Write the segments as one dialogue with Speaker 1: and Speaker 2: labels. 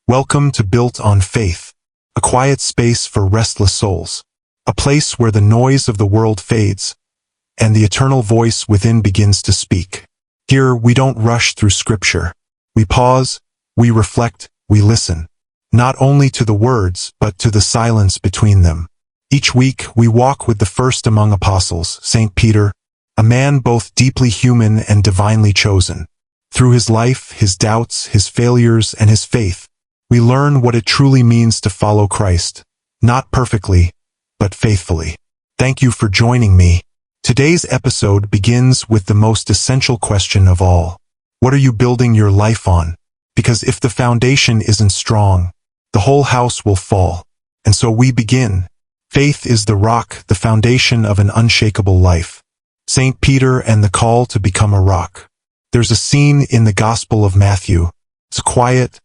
Speaker 1: Welcome to Built on Faith, a quiet space for restless souls, a place where the noise of the world fades, and the eternal voice within begins to speak. Here, we don't rush through Scripture. We pause, we reflect, we listen, not only to the words, but to the silence between them. Each week, we walk with the first among apostles, St. Peter, a man both deeply human and divinely chosen. Through his life, his doubts, his failures, and his faith, we learn what it truly means to follow Christ, not perfectly, but faithfully. Thank you for joining me. Today's episode begins with the most essential question of all. What are you building your life on? Because if the foundation isn't strong, the whole house will fall. And so we begin. Faith is the rock, the foundation of an unshakable life. St. Peter and the call to become a rock. There's a scene in the Gospel of Matthew. It's quiet,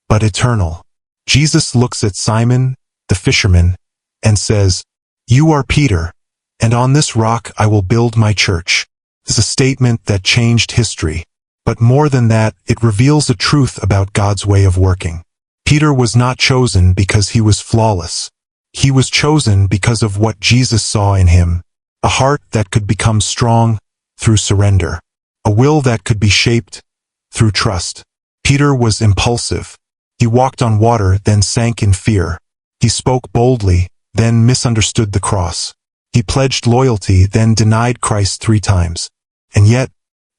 Speaker 1: but eternal. Jesus looks at Simon, the fisherman, and says, "You are Peter, and on this rock I will build my church." It's a statement that changed history. But more than that, it reveals a truth about God's way of working. Peter was not chosen because he was flawless. He was chosen because of what Jesus saw in him. A heart that could become strong through surrender. A will that could be shaped through trust. Peter was impulsive. He walked on water, then sank in fear. He spoke boldly, then misunderstood the cross. He pledged loyalty, then denied Christ 3 times. And yet,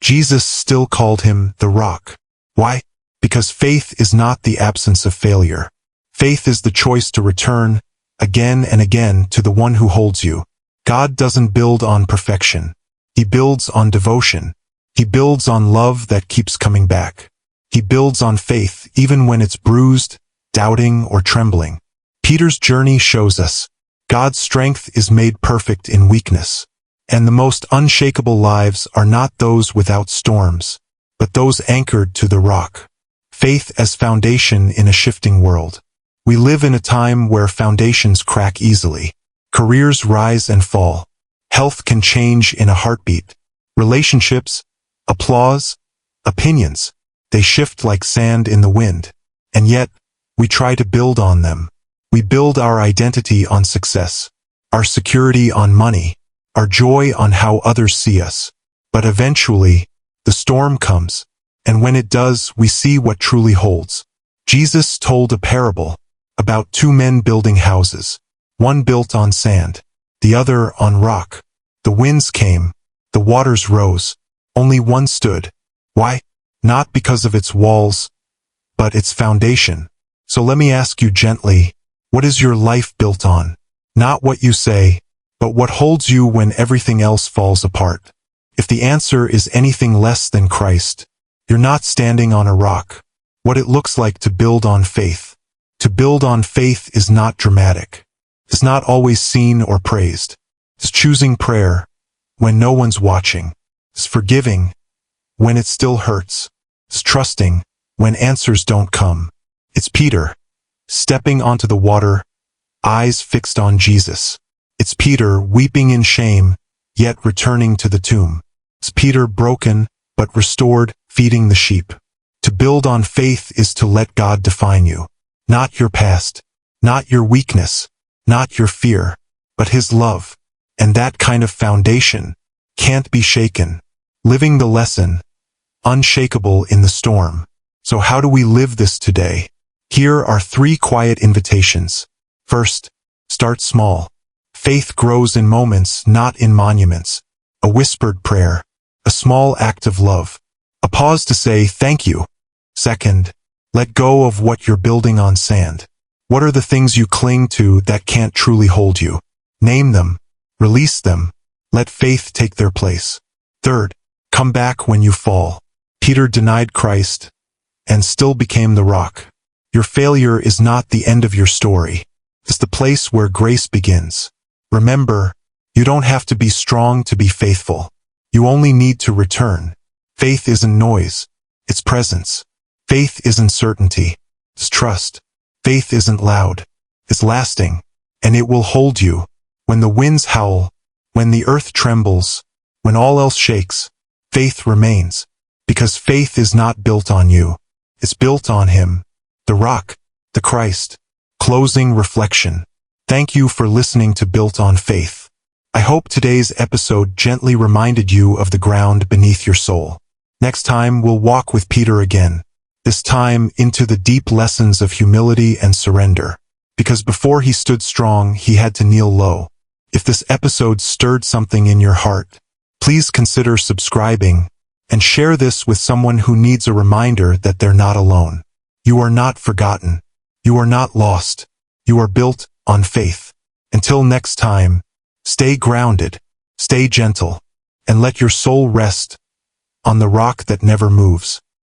Speaker 1: Jesus still called him the rock. Why? Because faith is not the absence of failure. Faith is the choice to return, again and again, to the one who holds you. God doesn't build on perfection. He builds on devotion. He builds on love that keeps coming back. He builds on faith even when it's bruised, doubting, or trembling. Peter's journey shows us God's strength is made perfect in weakness. And the most unshakable lives are not those without storms, but those anchored to the rock. Faith as foundation in a shifting world. We live in a time where foundations crack easily. Careers rise and fall. Health can change in a heartbeat. Relationships, applause, opinions, they shift like sand in the wind. And yet, we try to build on them. We build our identity on success, our security on money, our joy on how others see us. But eventually, the storm comes, and when it does, we see what truly holds. Jesus told a parable about 2 men building houses, one built on sand, the other on rock. The winds came, the waters rose, only one stood. Why? Not because of its walls, but its foundation. So let me ask you gently, what is your life built on? Not what you say, but what holds you when everything else falls apart. If the answer is anything less than Christ, you're not standing on a rock. What it looks like to build on faith. To build on faith is not dramatic. It's not always seen or praised. It's choosing prayer when no one's watching. It's forgiving when it still hurts. It's trusting when answers don't come. It's Peter, stepping onto the water, eyes fixed on Jesus. It's Peter weeping in shame, yet returning to the tomb. It's Peter broken, but restored, feeding the sheep. To build on faith is to let God define you. Not your past, not your weakness, not your fear, but His love. And that kind of foundation can't be shaken. Living the lesson, unshakable in the storm. So how do we live this today? Here are 3 quiet invitations. First, start small. Faith grows in moments, not in monuments. A whispered prayer, a small act of love, a pause to say thank you. Second, let go of what you're building on sand. What are the things you cling to that can't truly hold you? Name them, release them, let faith take their place. Third, come back when you fall. Peter denied Christ and still became the rock. Your failure is not the end of your story. It's the place where grace begins. Remember, you don't have to be strong to be faithful. You only need to return. Faith isn't noise, it's presence. Faith isn't certainty, it's trust. Faith isn't loud, it's lasting, and it will hold you. When the winds howl, when the earth trembles, when all else shakes, faith remains. Because faith is not built on you, it's built on Him, the rock. the Christ. Closing reflection. Thank you for listening to Built on Faith. I hope today's episode gently reminded you of the ground beneath your soul. Next time, we'll walk with Peter again, this time into the deep lessons of humility and surrender. Because before he stood strong, he had to kneel low. If this episode stirred something in your heart, please consider subscribing and share this with someone who needs a reminder that they're not alone. You are not forgotten. You are not lost. You are built on faith. Until next time, stay grounded, stay gentle, and let your soul rest on the rock that never moves.